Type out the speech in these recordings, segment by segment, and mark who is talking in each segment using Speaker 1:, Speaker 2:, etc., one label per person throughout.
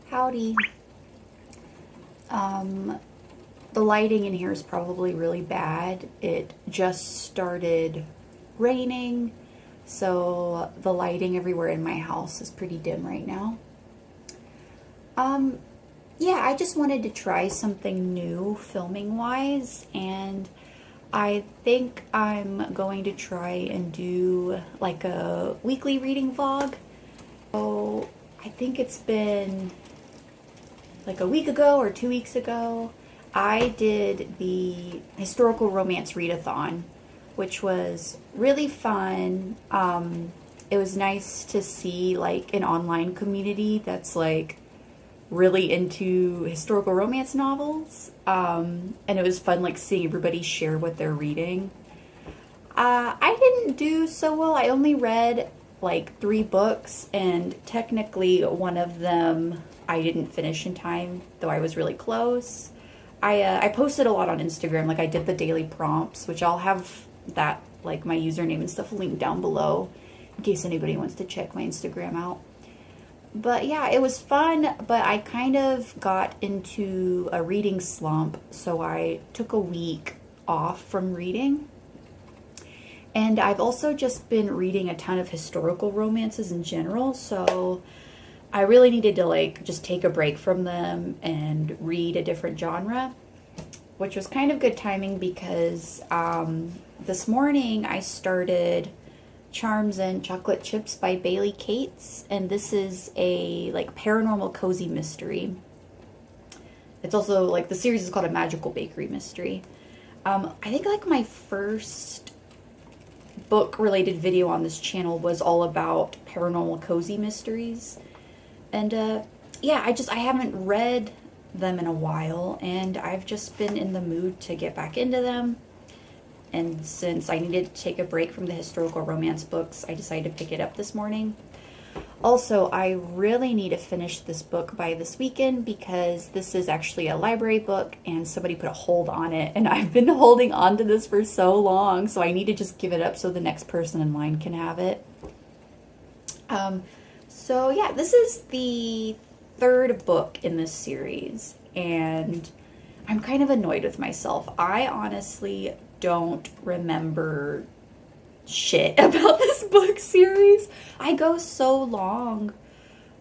Speaker 1: Howdy. The lighting in here is probably really bad. It just started raining, so the lighting everywhere in my house is pretty dim right now. Yeah, I just wanted to try something new filming wise, and I think I'm going to try and do like a weekly reading vlog. So I think it's been like a week ago or 2 weeks ago, I did the historical romance readathon, which was really fun. It was nice to see like an online community that's like really into historical romance novels. And it was fun like seeing everybody share what they're reading. I didn't do so well. I only read like 3 books, and technically one of them I didn't finish in time, though I was really close. I posted a lot on Instagram, like I did the daily prompts, which I'll have that, like my username and stuff linked down below in case anybody wants to check my Instagram out. But yeah, it was fun, but I kind of got into a reading slump, so I took a week off from reading. And I've also just been reading a ton of historical romances in general, so I really needed to like just take a break from them and read a different genre, which was kind of good timing because this morning I started Charms and Chocolate Chips by Bailey Cates, and this is a like paranormal cozy mystery. It's also like the series is called a magical bakery mystery. I think like my first book related video on this channel was all about paranormal cozy mysteries. And yeah, I haven't read them in a while, and I've just been in the mood to get back into them. And since I needed to take a break from the historical romance books, I decided to pick it up this morning. Also, I really need to finish this book by this weekend because this is actually a library book and somebody put a hold on it, and I've been holding on to this for so long, so I need to just give it up so the next person in line can have it. So yeah, this is the 3rd book in this series, and I'm kind of annoyed with myself. I honestly don't remember shit about this book series. I go so long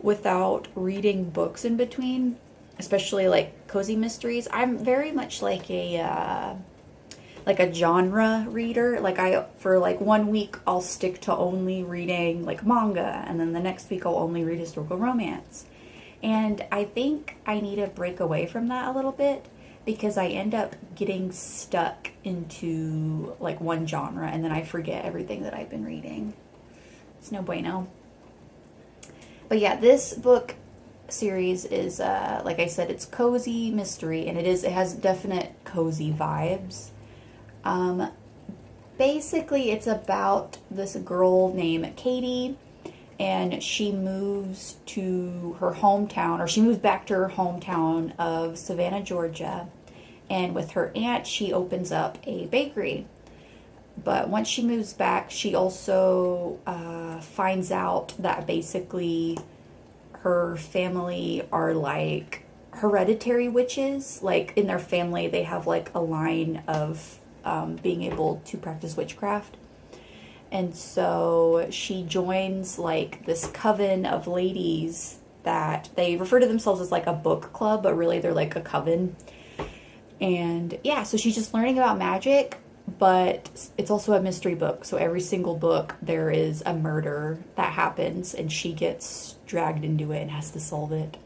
Speaker 1: without reading books in between, especially like cozy mysteries. I'm very much like a genre reader. Like for like 1 week I'll stick to only reading like manga, and then the next week I'll only read historical romance. And I think I need to break away from that a little bit because I end up getting stuck into like one genre and then I forget everything that I've been reading. It's no bueno. But yeah, this book series is like I said, it's cozy mystery, and it has definite cozy vibes. Basically it's about this girl named Katie, and she moves to her hometown, or she moves back to her hometown of Savannah, Georgia, and with her aunt she opens up a bakery. But once she moves back, she also finds out that basically her family are like hereditary witches. Like in their family they have like a line of being able to practice witchcraft. And so she joins like this coven of ladies that they refer to themselves as like a book club, but really they're like a coven. And yeah, so she's just learning about magic, but it's also a mystery book. So every single book there is a murder that happens, and she gets dragged into it and has to solve it.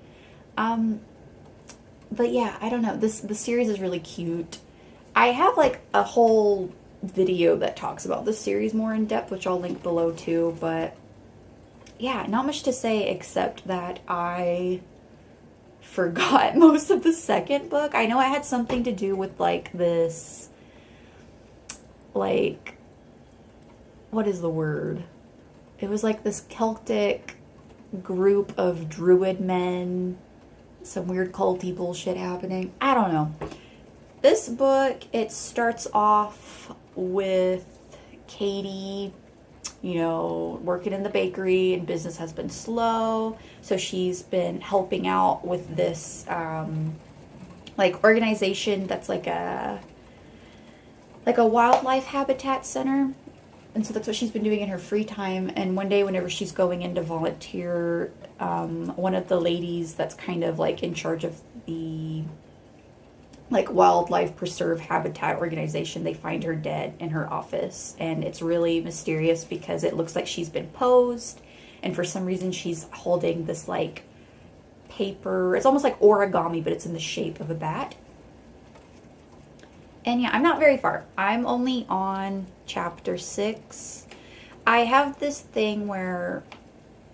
Speaker 1: But yeah, I don't know. The series is really cute. I have like a whole video that talks about this series more in depth, which I'll link below too, but yeah, not much to say except that I forgot most of the 2nd book. I know it had something to do with like this, like, what is the word? It was like this Celtic group of druid men, some weird culty bullshit happening. I don't know. This book, it starts off with Katie you know, working in the bakery and business has been slow. So she's been helping out with this like organization that's like a wildlife habitat center. And so that's what she's been doing in her free time. And one day, whenever she's going in to volunteer, one of the ladies that's kind of like in charge of the like wildlife preserve habitat organization, they find her dead in her office. And it's really mysterious because it looks like she's been posed. And for some reason, she's holding this like paper. It's almost like origami, but it's in the shape of a bat. And yeah, I'm not very far. I'm only on chapter 6. I have this thing where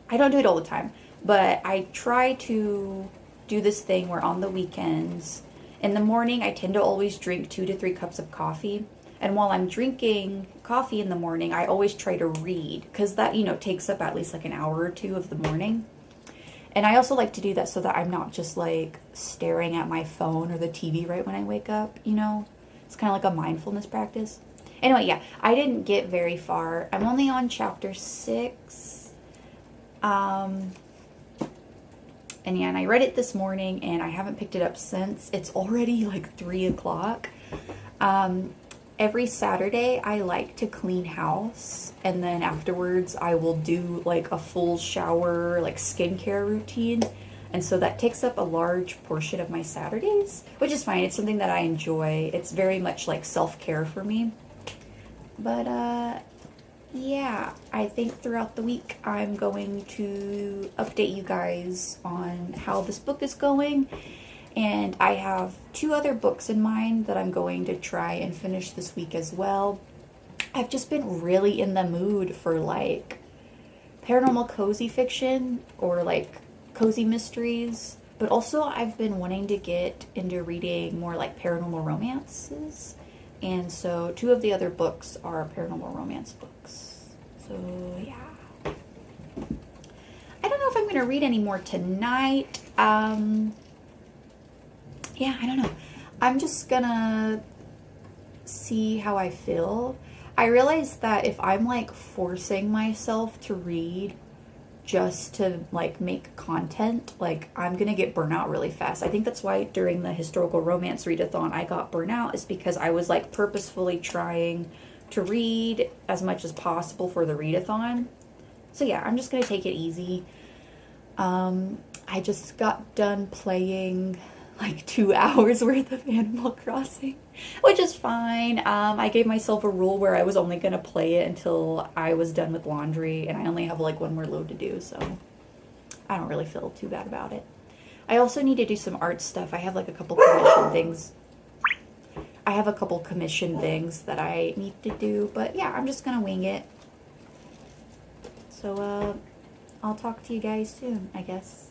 Speaker 1: I don't do it all the time, but I try to do this thing where on the weekends, in the morning, I tend to always drink 2 to 3 cups of coffee. And while I'm drinking coffee in the morning, I always try to read because that, you know, takes up at least like an hour or 2 of the morning. And I also like to do that so that I'm not just like staring at my phone or the TV right when I wake up, you know? It's kind of like a mindfulness practice. Anyway, yeah, I didn't get very far. I'm only on chapter 6. And yeah, and I read it this morning and I haven't picked it up since. It's already like 3 o'clock. Every Saturday I like to clean house, and then afterwards I will do like a full shower, like skincare routine. And so that takes up a large portion of my Saturdays, which is fine. It's something that I enjoy. It's very much like self-care for me. But yeah, I think throughout the week I'm going to update you guys on how this book is going. And I have 2 other books in mind that I'm going to try and finish this week as well. I've just been really in the mood for like paranormal cozy fiction or like cozy mysteries, but also I've been wanting to get into reading more like paranormal romances, and so 2 of the other books are paranormal romance books. So yeah, I don't know if I'm gonna read any more tonight. Yeah, I don't know. I'm just gonna see how I feel. I realized that if I'm like forcing myself to read just to like make content, like I'm gonna get burnout really fast. I think that's why during the historical romance readathon I got burnout, is because I was like purposefully trying to read as much as possible for the readathon. So yeah, I'm just gonna take it easy. I just got done playing like 2 hours worth of Animal Crossing, which is fine. I gave myself a rule where I was only going to play it until I was done with laundry, and I only have like 1 more load to do, so I don't really feel too bad about it. I also need to do some art stuff. I have like a couple commission things. I have a couple commission things that I need to do, but yeah, I'm just going to wing it. So I'll talk to you guys soon, I guess.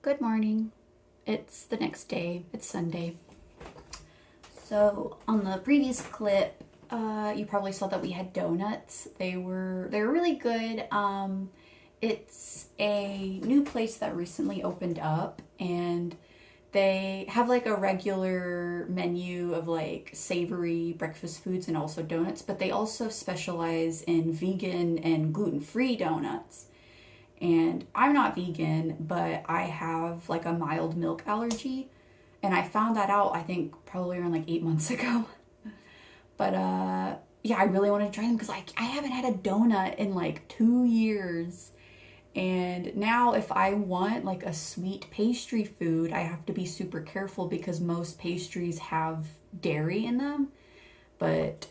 Speaker 1: Good morning. It's the next day. It's Sunday. So on the previous clip, you probably saw that we had donuts. They were really good. It's a new place that recently opened up, and they have like a regular menu of like savory breakfast foods and also donuts, but they also specialize in vegan and gluten-free donuts. And I'm not vegan, but I have like a mild milk allergy. And I found that out, I think, probably around like 8 months ago. But yeah, I really wanted to try them because I haven't had a donut in like 2 years. And now if I want like a sweet pastry food, I have to be super careful because most pastries have dairy in them. But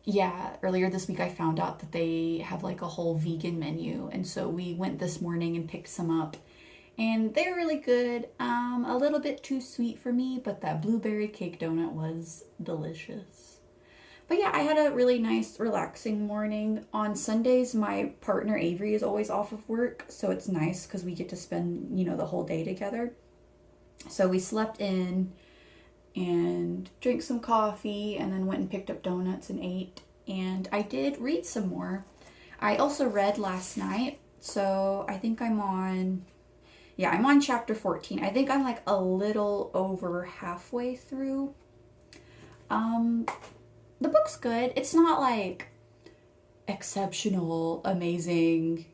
Speaker 1: yeah, earlier this week I found out that they have like a whole vegan menu. And so we went this morning and picked some up. And they're really good. A little bit too sweet for me, but that blueberry cake donut was delicious. But yeah, I had a really nice, relaxing morning. On Sundays, my partner Avery is always off of work, so it's nice because we get to spend, the whole day together. So we slept in and drank some coffee and then went and picked up donuts and ate. And I did read some more. I also read last night, so I think I'm on chapter 14. I think I'm like a little over halfway through. The book's good. It's not like exceptional, amazing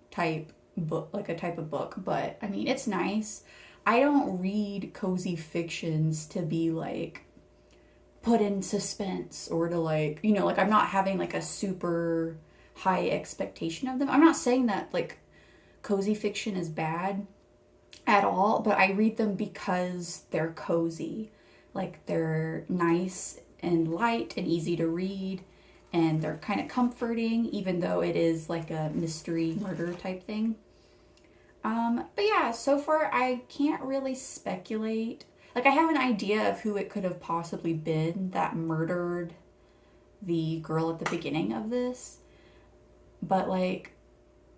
Speaker 1: type book, like a type of book, but I mean, it's nice. I don't read cozy fictions to be like put in suspense or to like, like I'm not having like a super high expectation of them. I'm not saying that like cozy fiction is bad at all, but I read them because they're cozy. Like they're nice and light and easy to read, and they're kind of comforting, even though it is like a mystery murder type thing. But yeah, so far I can't really speculate. Like I have an idea of who it could have possibly been that murdered the girl at the beginning of this. But like,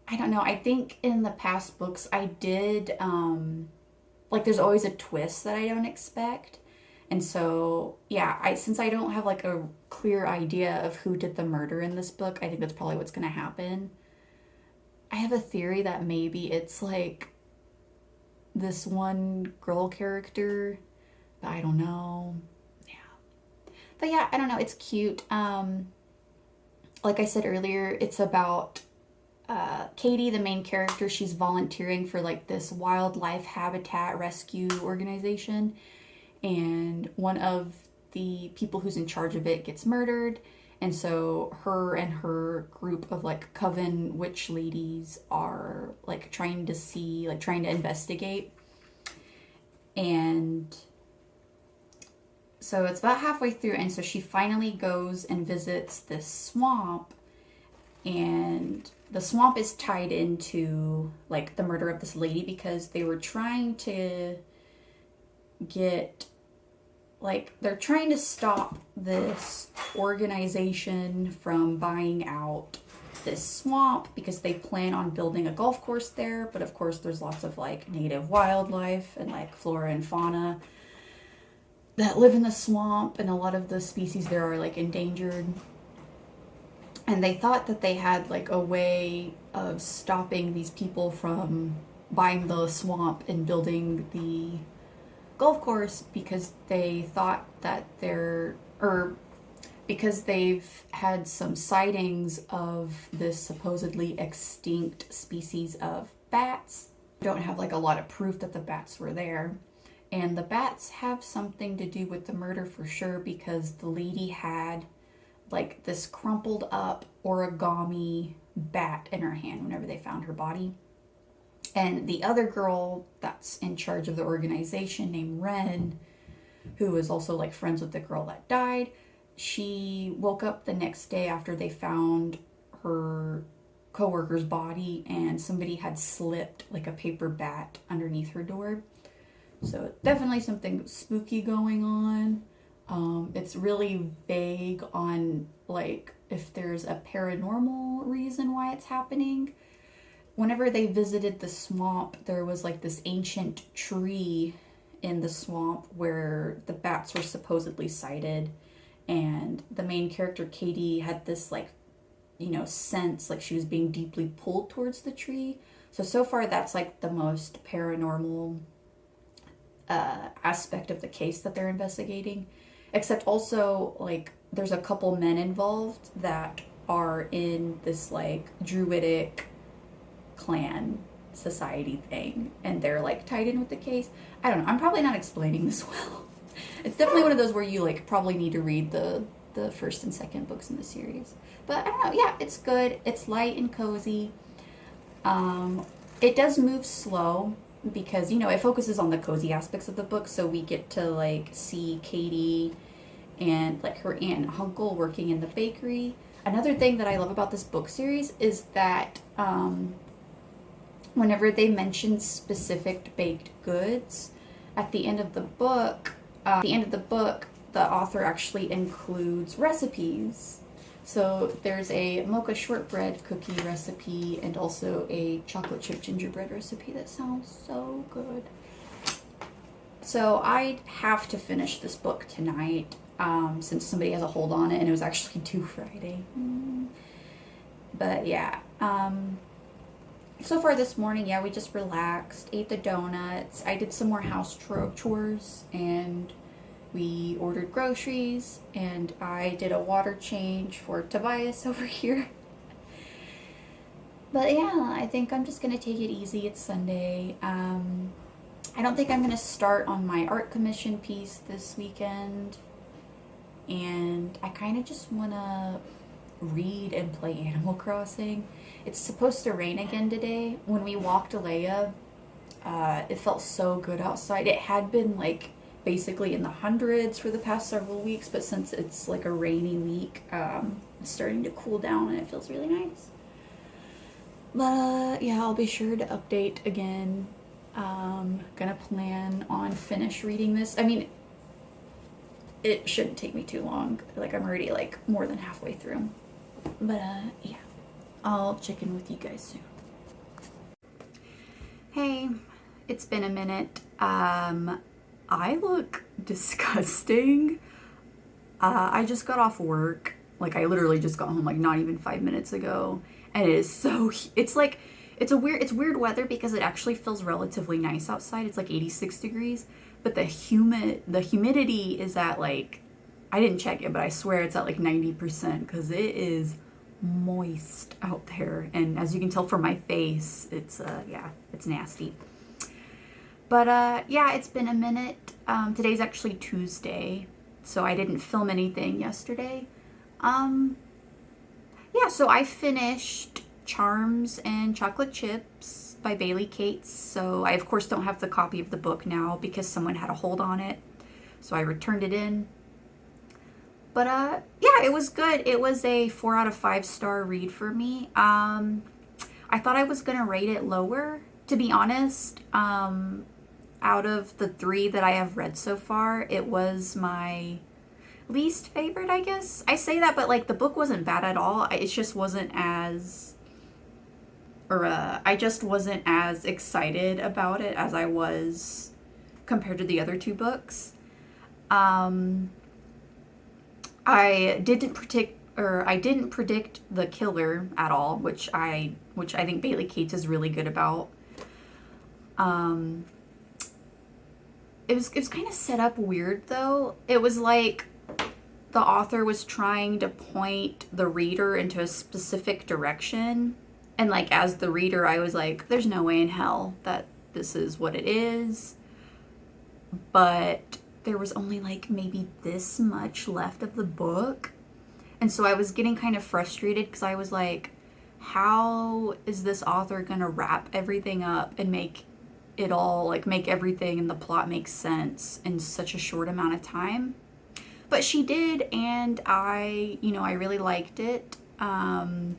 Speaker 1: I don't know. I think in the past books I did, like there's always a twist that I don't expect. And so, yeah, since I don't have like a clear idea of who did the murder in this book, I think that's probably what's going to happen. I have a theory that maybe it's like this one girl character, but I don't know. Yeah. But yeah, I don't know. It's cute. Like I said earlier, it's about Katie, the main character. She's volunteering for like this wildlife habitat rescue organization. And one of the people who's in charge of it gets murdered. And so her and her group of like coven witch ladies are like trying to investigate. And so it's about halfway through. And so she finally goes and visits this swamp. And the swamp is tied into like the murder of this lady because they were trying to they're trying to stop this organization from buying out this swamp because they plan on building a golf course there. But of course there's lots of like native wildlife and like flora and fauna that live in the swamp, and a lot of the species there are like endangered. And they thought that they had like a way of stopping these people from buying the swamp and building the golf course because they thought that because they've had some sightings of this supposedly extinct species of bats. Don't have like a lot of proof that the bats were there. And the bats have something to do with the murder for sure, because the lady had like this crumpled up origami bat in her hand whenever they found her body. And the other girl that's in charge of the organization, named Ren, who was also like friends with the girl that died, she woke up the next day after they found her coworker's body, and somebody had slipped like a paper bat underneath her door. So definitely something spooky going on. It's really vague on like if there's a paranormal reason why it's happening. Whenever they visited the swamp, there was like this ancient tree in the swamp where the bats were supposedly sighted. And the main character, Katie, had this like, sense like she was being deeply pulled towards the tree. So far that's like the most paranormal aspect of the case that they're investigating. Except also like there's a couple men involved that are in this like druidic clan society thing, and they're like tied in with the case. I don't know, I'm probably not explaining this well. It's definitely one of those where you like probably need to read the first and second books in the series. But I don't know, yeah, it's good. It's light and cozy. It does move slow because it focuses on the cozy aspects of the book, so we get to like see Katie and like her aunt and uncle working in the bakery. Another thing that I love about this book series is that whenever they mention specific baked goods at the end of the book, the author actually includes recipes. So there's a mocha shortbread cookie recipe and also a chocolate chip gingerbread recipe that sounds so good. So I have to finish this book tonight, since somebody has a hold on it and it was actually due Friday. But yeah, so far this morning, yeah, we just relaxed, ate the donuts. I did some more house chores, and we ordered groceries, and I did a water change for Tobias over here. But yeah, I think I'm just gonna take it easy. It's Sunday. I don't think I'm gonna start on my art commission piece this weekend, and I kind of just wanna read and play Animal Crossing. It's supposed to rain again today. When we walked Alea, it felt so good outside. It had been like basically in the hundreds for the past several weeks, but since it's like a rainy week, it's starting to cool down and it feels really nice. But yeah, I'll be sure to update again. Gonna plan on finish reading this. I mean, it shouldn't take me too long. Like, I'm already like more than halfway through. But yeah, I'll check in with you guys soon. Hey, it's been a minute. I look disgusting. I just got off work. Like, I literally just got home like not even 5 minutes ago, and it is so, it's like, it's weird weather because it actually feels relatively nice outside. It's like 86 degrees, but the humidity is at like, I didn't check it, but I swear it's at like 90% because it is moist out there. And as you can tell from my face, it's yeah, it's nasty. But yeah, it's been a minute. Today's actually Tuesday, so I didn't film anything yesterday. Yeah, so I finished Charms and Chocolate Chips by Bailey Cates. So I of course don't have the copy of the book now because someone had a hold on it, so I returned it in. But yeah, it was good. It was a 4 out of 5 star read for me. I thought I was gonna rate it lower, to be honest. Out of the 3 that I have read so far, it was my least favorite, I guess. I say that, but like the book wasn't bad at all. It just wasn't as, I just wasn't as excited about it as I was compared to the other 2 books. I didn't predict the killer at all, which I think Bailey Cates is really good about. It was kind of set up weird though. It was like the author was trying to point the reader into a specific direction, and like as the reader I was like, there's no way in hell that this is what it is. But there was only like maybe this much left of the book, and so I was getting kind of frustrated because I was like, how is this author gonna wrap everything up and make it all, like, make everything in the plot make sense in such a short amount of time? But she did, and I really liked it. And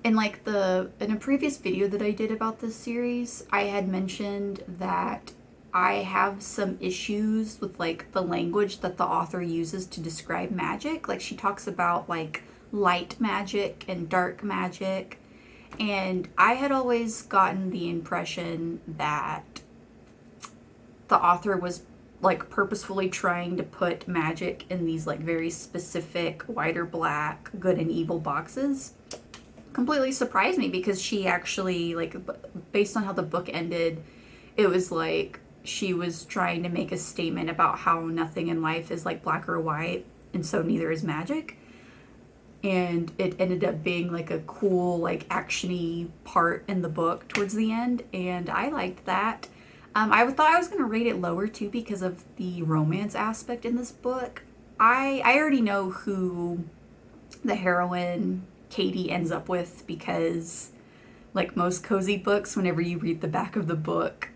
Speaker 1: like in a previous video that I did about this series, I had mentioned that I have some issues with like the language that the author uses to describe magic. Like, she talks about like light magic and dark magic, and I had always gotten the impression that the author was like purposefully trying to put magic in these like very specific white or black good and evil boxes. Completely surprised me because she actually, like, based on how the book ended, it was like she was trying to make a statement about how nothing in life is like black or white, and so neither is magic. And it ended up being like a cool, like, action-y part in the book towards the end, and I liked that. I thought I was going to rate it lower too because of the romance aspect in this book. I already know who the heroine Katie ends up with because, like most cozy books, whenever you read the back of the book,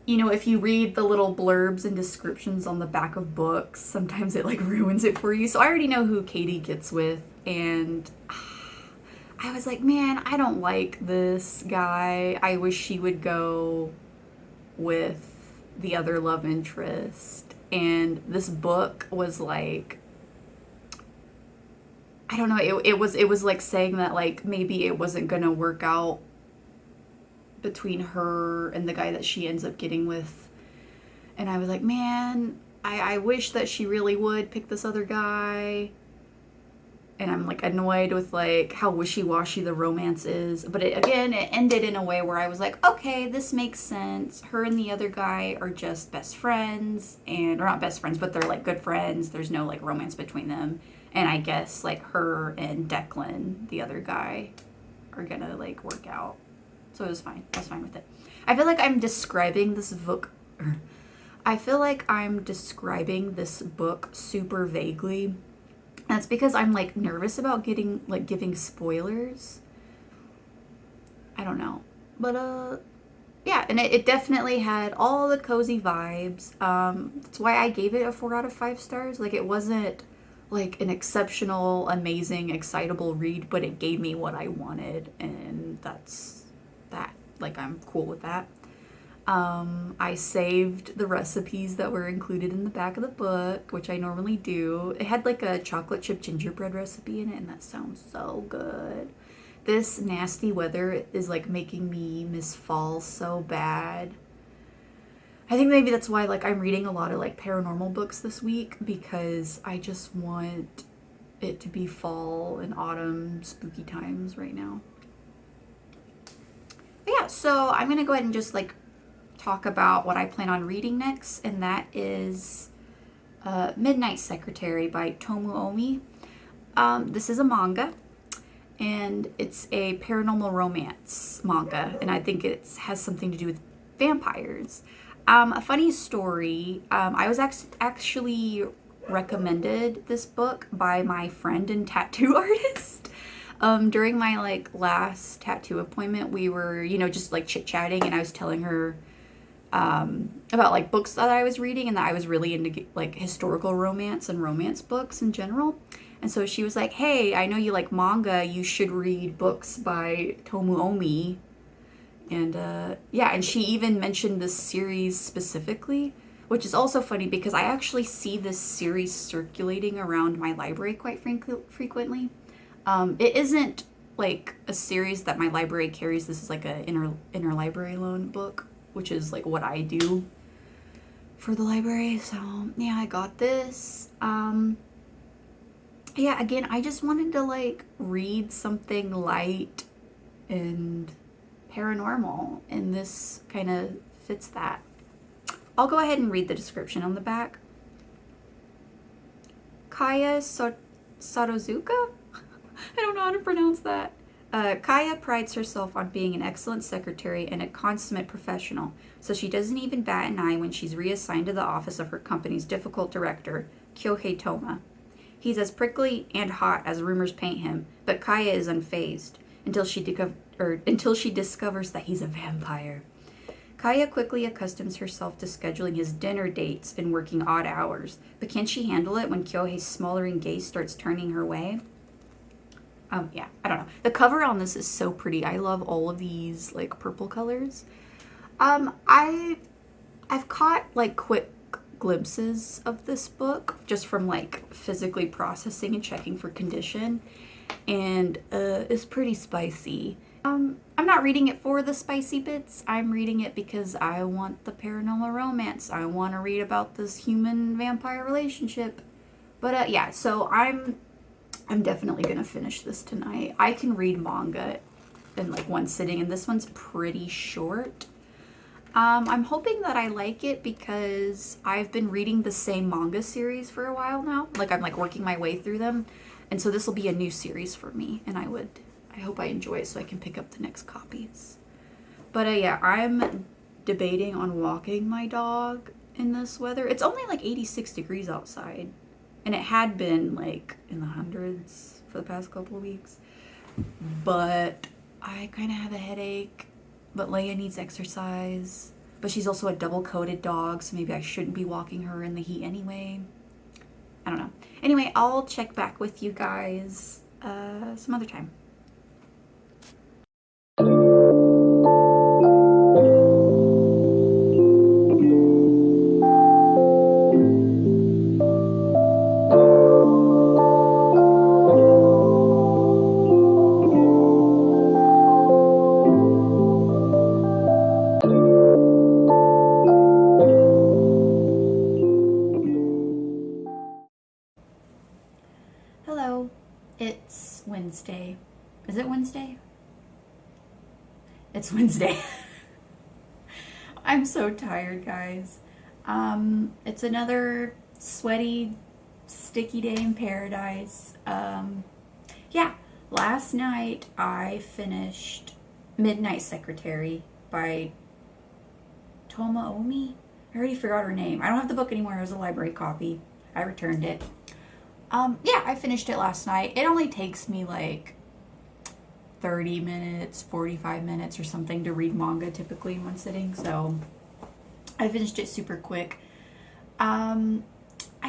Speaker 1: you know, if you read the little blurbs and descriptions on the back of books, sometimes it like ruins it for you. So I already know who Katie gets with, and I was like, man, I don't like this guy. I wish she would go with the other love interest. and this book was like, I don't know, it was like saying that like maybe it wasn't gonna work out between her and the guy that she ends up getting with. And I was like, man, I wish that she really would pick this other guy. And I'm like annoyed with like how wishy-washy the romance is. But it ended in a way where I was like, okay, this makes sense. Her and the other guy are just best friends, or not best friends, but they're like good friends. There's no like romance between them. And I guess like her and Declan, the other guy, are gonna like work out. So it was fine. I was fine with it. I feel like I'm describing this book. I feel like I'm describing this book super vaguely. That's because I'm like nervous about giving spoilers. I don't know. But yeah, and it definitely had all the cozy vibes. That's why I gave it a 4 out of 5 stars. Like it wasn't like an exceptional, amazing, excitable read, but it gave me what I wanted, and that's that. Like I'm cool with that. I saved the recipes that were included in the back of the book, which I normally do. It had like a chocolate chip gingerbread recipe in it, and that sounds so good. This nasty weather is like making me miss fall so bad. I think maybe that's why like I'm reading a lot of like paranormal books this week, because I just want it to be fall and autumn spooky times right now. But yeah, so I'm gonna go ahead and just like talk about what I plan on reading next, and that is Midnight Secretary by Tomu Ohmi. This is a manga, and it's a paranormal romance manga, and I think it has something to do with vampires. A funny story, I was actually recommended this book by my friend and tattoo artist. During my like last tattoo appointment, we were, just like chit-chatting, and I was telling her about like books that I was reading, and that I was really into like historical romance and romance books in general. And so she was like, hey, I know you like manga, you should read books by Tomu Ohmi. And yeah, and she even mentioned this series specifically, which is also funny because I actually see this series circulating around my library quite frequently. It isn't like a series that my library carries. This is like a interlibrary loan book, which is like what I do for the library. So yeah, I got this. Yeah, again, I just wanted to like read something light and paranormal, and this kind of fits that. I'll go ahead and read the description on the back. Kaya Satozuka? I don't know how to pronounce that. Kaya prides herself on being an excellent secretary and a consummate professional, so she doesn't even bat an eye when she's reassigned to the office of her company's difficult director, Kyohei Toma. He's as prickly and hot as rumors paint him, but Kaya is unfazed until she discovers that he's a vampire. Kaya quickly accustoms herself to scheduling his dinner dates and working odd hours, but can she handle it when Kyohei's smoldering gaze starts turning her way? Yeah, I don't know. The cover on this is so pretty. I love all of these like purple colors. I've caught like quick glimpses of this book just from like physically processing and checking for condition, and it's pretty spicy. I'm not reading it for the spicy bits. I'm reading it because I want the paranormal romance. I want to read about this human vampire relationship. But yeah, so I'm definitely gonna finish this tonight. I can read manga in like one sitting, and this one's pretty short. I'm hoping that I like it because I've been reading the same manga series for a while now. Like I'm like working my way through them, and so this will be a new series for me, and I hope I enjoy it so I can pick up the next copies. But yeah, I'm debating on walking my dog in this weather. It's only like 86 degrees outside, and it had been like in the hundreds for the past couple of weeks. But I kind of have a headache, but Leia needs exercise. But she's also a double-coated dog, so maybe I shouldn't be walking her in the heat anyway. I don't know. Anyway, I'll check back with you guys some other time. It's Wednesday. Is it Wednesday? It's Wednesday. I'm so tired, guys. It's another sweaty, sticky day in paradise. Yeah, last night I finished Midnight Secretary by Tomu Ohmi. I already forgot her name. I don't have the book anymore. It was a library copy. I returned it. Yeah, I finished it last night. It only takes me like 30 minutes, 45 minutes or something to read manga typically in one sitting. So I finished it super quick. I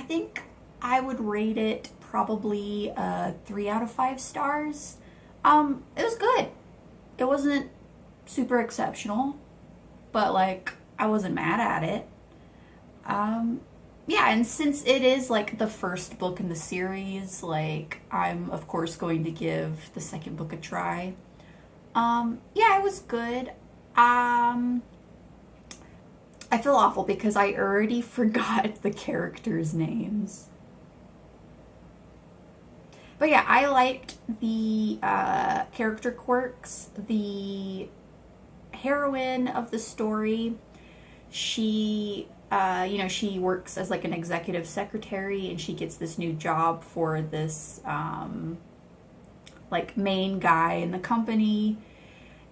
Speaker 1: think I would rate it probably 3 out of 5 stars. It was good. It wasn't super exceptional, but like I wasn't mad at it. Yeah, and since it is like the first book in the series, like I'm of course going to give the second book a try. Yeah, it was good. I feel awful because I already forgot the characters' names. But yeah, I liked the character quirks. The heroine of the story, she she works as like an executive secretary, and she gets this new job for this like main guy in the company.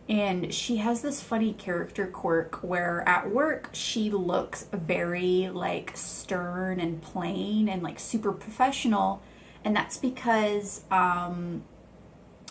Speaker 1: And she has this funny character quirk where at work she looks very like stern and plain and like super professional. And that's because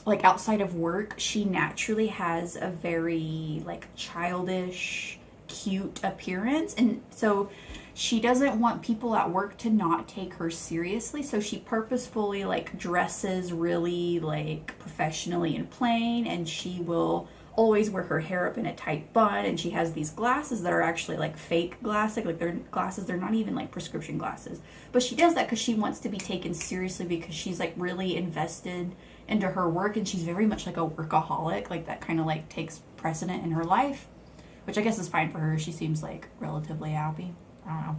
Speaker 1: like outside of work, she naturally has a very like childish, cute appearance, and so she doesn't want people at work to not take her seriously, so she purposefully like dresses really like professionally and plain, and she will always wear her hair up in a tight bun, and she has these glasses that are actually like fake glasses, like they're glasses, they're not even like prescription glasses, but she does that because she wants to be taken seriously, because she's like really invested into her work, and she's very much like a workaholic, like that kind of like takes precedent in her life, which I guess is fine for her. She seems like relatively happy. I don't know.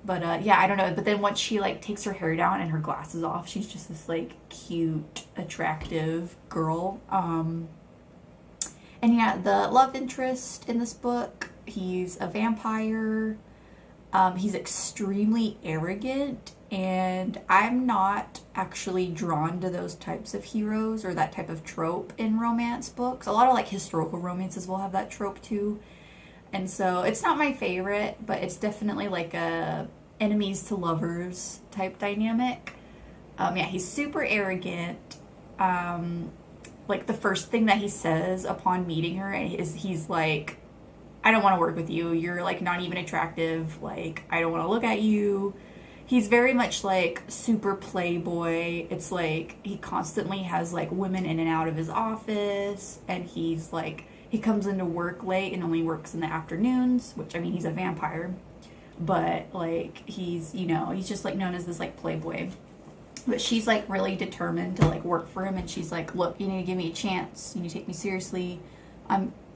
Speaker 1: But yeah, I don't know. But then once she like takes her hair down and her glasses off, she's just this like cute, attractive girl. And yeah, the love interest in this book, he's a vampire. He's extremely arrogant, and I'm not actually drawn to those types of heroes or that type of trope in romance books. A lot of like historical romances will have that trope too. And so it's not my favorite, but it's definitely like a enemies to lovers type dynamic. Yeah, he's super arrogant. Like the first thing that he says upon meeting her is he's like, I don't want to work with you. You're like not even attractive. Like, I don't want to look at you. He's very much like super playboy. It's like he constantly has like women in and out of his office, and he's like, he comes into work late and only works in the afternoons, which I mean, he's a vampire, but like he's, he's just like known as this like playboy. But she's like really determined to like work for him, and she's like, look, you need to give me a chance. You need to take me seriously.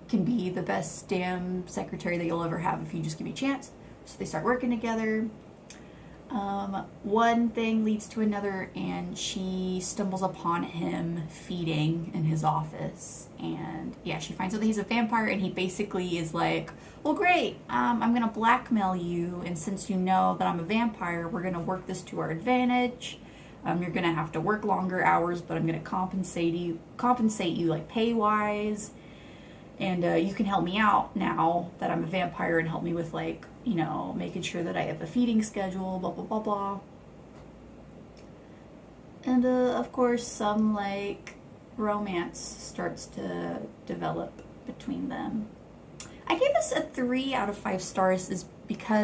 Speaker 1: Can be the best damn secretary that you'll ever have if you just give me a chance. So they start working together. One thing leads to another, and she stumbles upon him feeding in his office. And yeah, she finds out that he's a vampire, and he basically is like, well, great, I'm gonna blackmail you, and since you know that I'm a vampire, we're gonna work this to our advantage. You're gonna have to work longer hours, but I'm gonna compensate you like pay-wise. And you can help me out now that I'm a vampire, and help me with like, making sure that I have a feeding schedule, blah, blah, blah, blah. And of course, some like romance starts to develop between them. I gave this a 3 out of 5 stars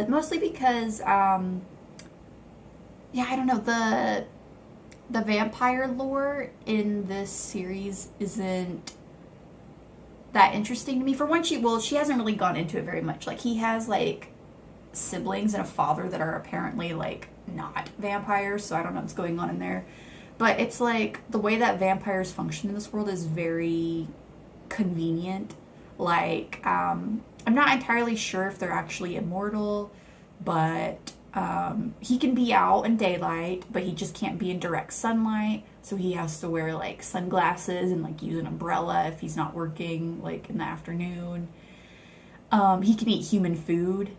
Speaker 1: mostly because, yeah, I don't know, the vampire lore in this series isn't that interesting to me. For one, she hasn't really gone into it very much. Like, he has like siblings and a father that are apparently like not vampires, so I don't know what's going on in there. But it's like the way that vampires function in this world is very convenient. Like, I'm not entirely sure if they're actually immortal, but He can be out in daylight, but he just can't be in direct sunlight. So he has to wear like sunglasses and like use an umbrella if he's not working like in the afternoon. He can eat human food.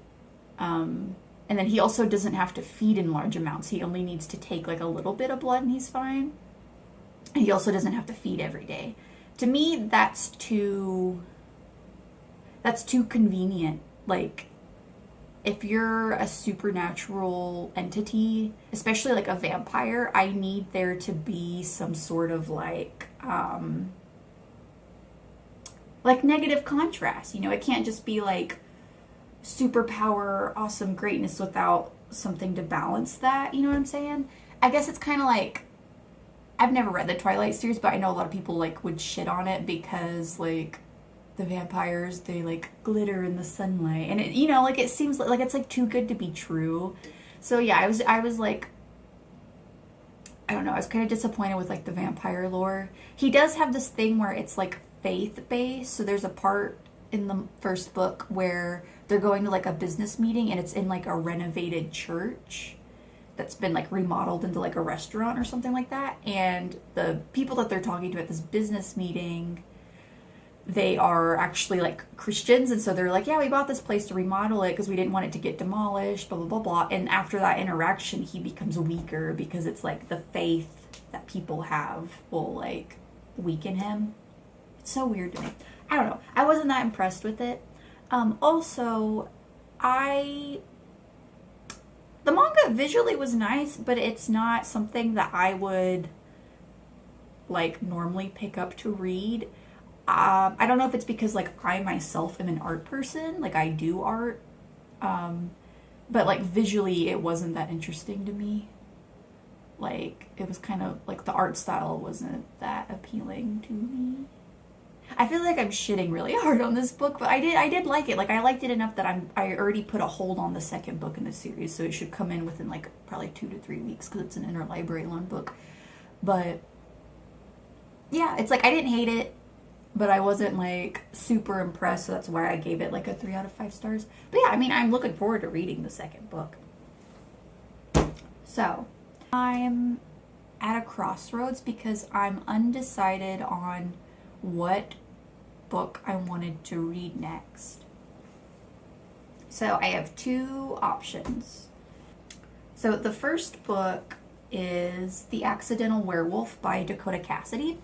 Speaker 1: And then he also doesn't have to feed in large amounts. He only needs to take like a little bit of blood and he's fine. And he also doesn't have to feed every day. To me, that's too convenient. Like, if you're a supernatural entity, especially like a vampire, I need there to be some sort of like negative contrast. You know, it can't just be like superpower, awesome greatness without something to balance that. You know what I'm saying? I guess it's kind of like, I've never read the Twilight series, but I know a lot of people like would shit on it because like the vampires, they like glitter in the sunlight, and it, you know, like it seems like it's like too good to be true. So yeah, I was like, I don't know, I was kind of disappointed with like the vampire lore. He does have this thing where it's like faith based. So there's a part in the first book where they're going to like a business meeting and it's in like a renovated church that's been like remodeled into like a restaurant or something like that. And the people that they're talking to at this business meeting, they are actually like Christians. And so they're like, yeah, we bought this place to remodel it because we didn't want it to get demolished, blah, blah, blah, blah. And after that interaction, he becomes weaker because it's like the faith that people have will like weaken him. It's so weird to me. I don't know. I wasn't that impressed with it. Also, the manga visually was nice, but it's not something that I would like normally pick up to read. I don't know if it's because like I myself am an art person, like I do art, but like visually it wasn't that interesting to me. Like it was kind of like the art style wasn't that appealing to me. I feel like I'm shitting really hard on this book, but I did like it. Like I liked it enough that I already put a hold on the second book in the series, so it should come in within like probably 2 to 3 weeks because it's an interlibrary loan book. But yeah, it's like I didn't hate it, but I wasn't like super impressed, so that's why I gave it like a 3 out of 5 stars. But yeah, I mean, I'm looking forward to reading the second book. So I'm at a crossroads because I'm undecided on what book I wanted to read next. So I have 2 options. So the first book is The Accidental Werewolf by Dakota Cassidy.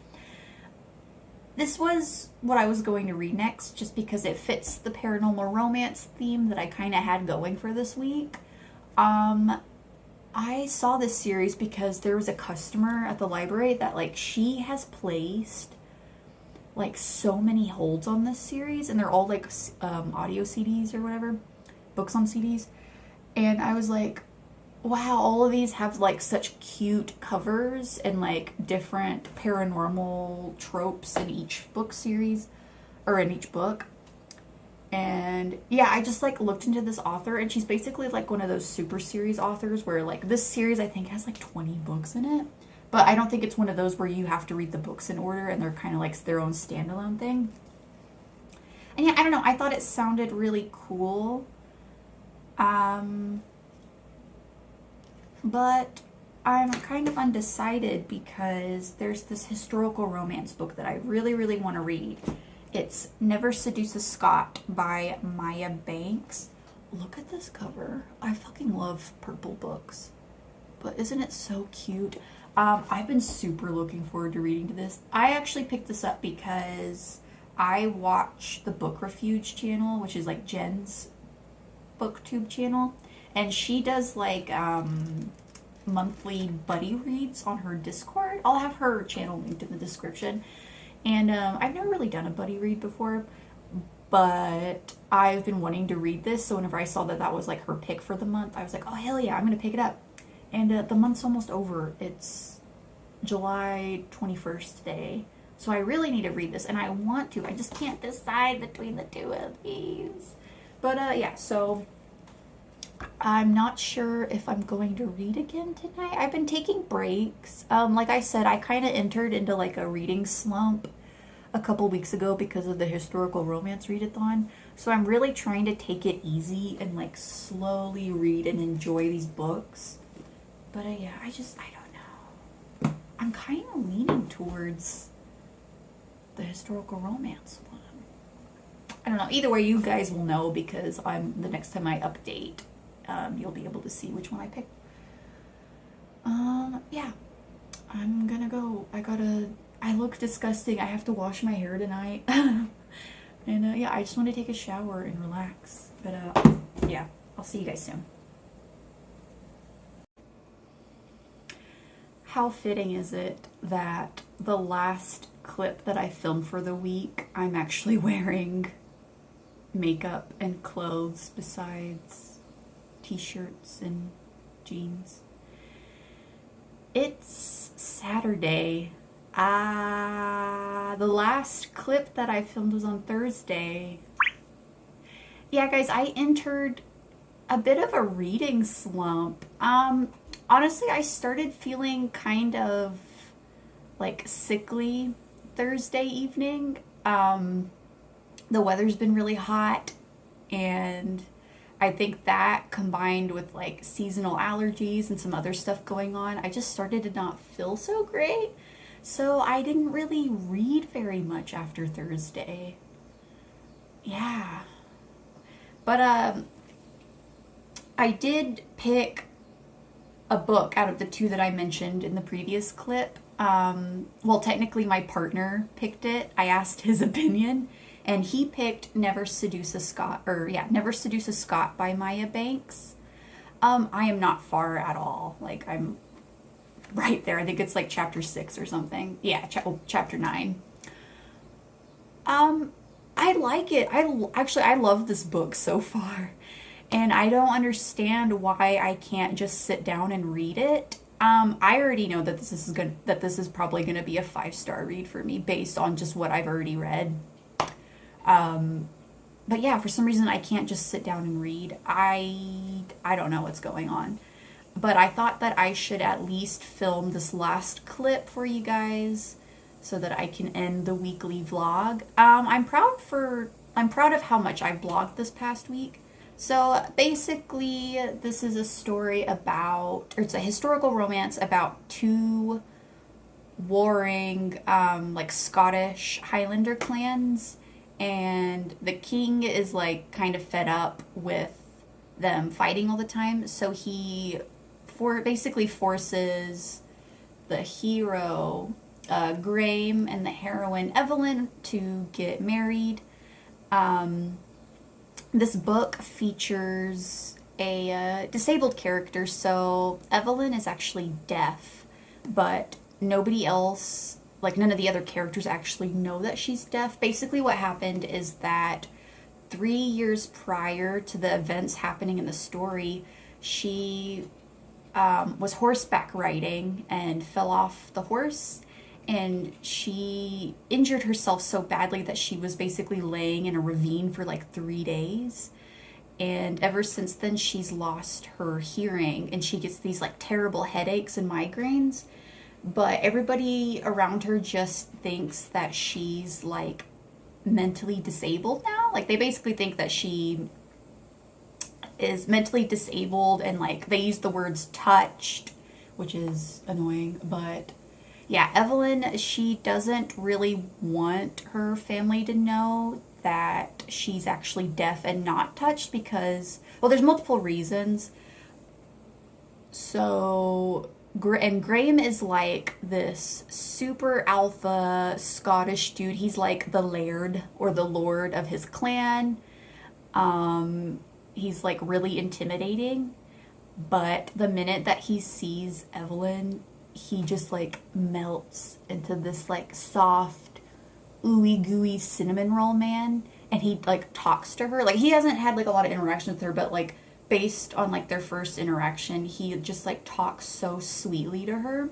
Speaker 1: This was what I was going to read next just because it fits the paranormal romance theme that I kind of had going for this week. I saw this series because there was a customer at the library that like she has placed like so many holds on this series, and they're all like audio CDs or whatever, books on CDs. And I was like, wow, all of these have like such cute covers and like different paranormal tropes in each book series or in each book. And yeah, I just like looked into this author, and she's basically like one of those super series authors where like this series I think has like 20 books in it. But I don't think it's one of those where you have to read the books in order and they're kind of like their own standalone thing. And yeah, I don't know. I thought it sounded really cool. But I'm kind of undecided because there's this historical romance book that I really, really want to read. It's Never Seduce a Scot by Maya Banks. Look at this cover. I fucking love purple books. But isn't it so cute? I've been super looking forward to reading this. I actually picked this up because I watch the Book Refuge channel, which is like Jen's booktube channel. And she does like monthly buddy reads on her Discord. I'll have her channel linked in the description. And I've never really done a buddy read before, but I've been wanting to read this. So whenever I saw that that was like her pick for the month, I was like, oh hell yeah, I'm going to pick it up. And the month's almost over. It's July 21st today. So I really need to read this, and I want to. I just can't decide between the 2 of these. But yeah, so I'm not sure if I'm going to read again tonight. I've been taking breaks. Like I said, I kind of entered into like a reading slump a couple weeks ago because of the historical romance readathon. So I'm really trying to take it easy and like slowly read and enjoy these books. But yeah, I don't know. I'm kind of leaning towards the historical romance one. I don't know. Either way, you guys will know because the next time I update, you'll be able to see which one I picked. Yeah. I'm gonna go. I look disgusting. I have to wash my hair tonight. And yeah, I just want to take a shower and relax. But yeah, I'll see you guys soon. How fitting is it that the last clip that I filmed for the week, I'm actually wearing makeup and clothes besides t-shirts and jeans. It's Saturday. The last clip that I filmed was on Thursday. Yeah, guys, I entered a bit of a reading slump. Honestly, I started feeling kind of like sickly Thursday evening. The weather's been really hot, and I think that combined with like seasonal allergies and some other stuff going on, I just started to not feel so great. So I didn't really read very much after Thursday. Yeah. But I did pick a book out of the two that I mentioned in the previous clip. Well, technically my partner picked it. I asked his opinion, and he picked Never Seduce a Scot by Maya Banks. I am not far at all. Like, I'm right there. I think it's like chapter 6 or something. Yeah, chapter 9. I like it. I love this book so far. And I don't understand why I can't just sit down and read it. I already know that this is probably gonna be a 5-star read for me based on just what I've already read. But yeah, for some reason I can't just sit down and read. I don't know what's going on. But I thought that I should at least film this last clip for you guys so that I can end the weekly vlog. I'm proud of how much I've vlogged this past week. So basically, this is a story it's a historical romance about two warring, like Scottish Highlander clans, and the king is like kind of fed up with them fighting all the time, so he basically forces the hero Graham and the heroine Evelyn to get married. This book features a disabled character. So Evelyn is actually deaf, but nobody else, like none of the other characters actually know that she's deaf. Basically what happened is that 3 years prior to the events happening in the story, she was horseback riding and fell off the horse, and she injured herself so badly that she was basically laying in a ravine for like 3 days. And ever since then, she's lost her hearing, and she gets these like terrible headaches and migraines. But everybody around her just thinks that she's like mentally disabled now. Like they basically think that she is mentally disabled, and like they use the words touched, which is annoying. But yeah, Evelyn, she doesn't really want her family to know that she's actually deaf and not touched because, well, there's multiple reasons. So, and Graham is like this super alpha Scottish dude. He's like the laird or the lord of his clan. He's like really intimidating, but the minute that he sees Evelyn, he just like melts into this like soft, ooey gooey cinnamon roll man, and he like talks to her. Like he hasn't had like a lot of interaction with her, but like based on like their first interaction, he just like talks so sweetly to her.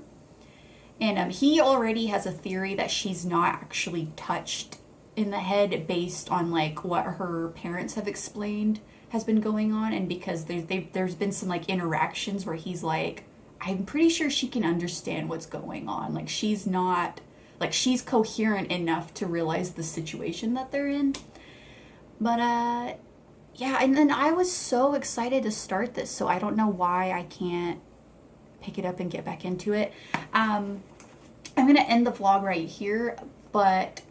Speaker 1: And he already has a theory that she's not actually touched in the head based on like what her parents have explained has been going on, and because there's been some like interactions where he's like, I'm pretty sure she can understand what's going on. Like she's not, like she's coherent enough to realize the situation that they're in. But yeah, and then I was so excited to start this, so I don't know why I can't pick it up and get back into it. I'm gonna end the vlog right here, but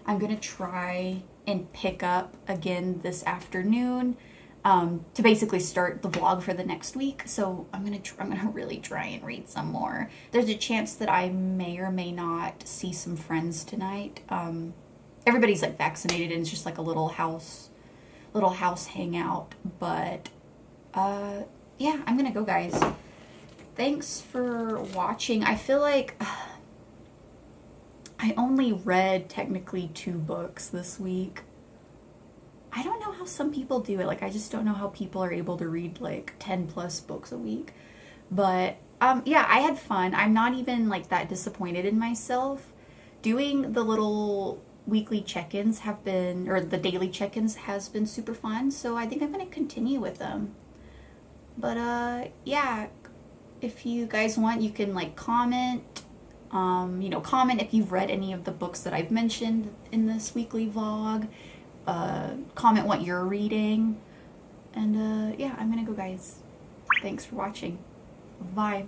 Speaker 1: I'm gonna try and pick up again this afternoon to basically start the vlog for the next week. So I'm gonna really try and read some more. There's a chance that I may or may not see some friends tonight. Everybody's like vaccinated and it's just like a little house hangout. But yeah, I'm gonna go, guys. Thanks for watching. I feel like I only read technically 2 books this week. I don't know how some people do it. Like, I just don't know how people are able to read like 10 plus books a week. But yeah, I had fun. I'm not even like that disappointed in myself. Doing the little weekly check-ins have been, or the daily check-ins has been super fun. So I think I'm going to continue with them. But yeah, if you guys want, you can like comment. Comment if you've read any of the books that I've mentioned in this weekly vlog. Comment what you're reading. And yeah, I'm gonna go, guys. Thanks for watching. Bye.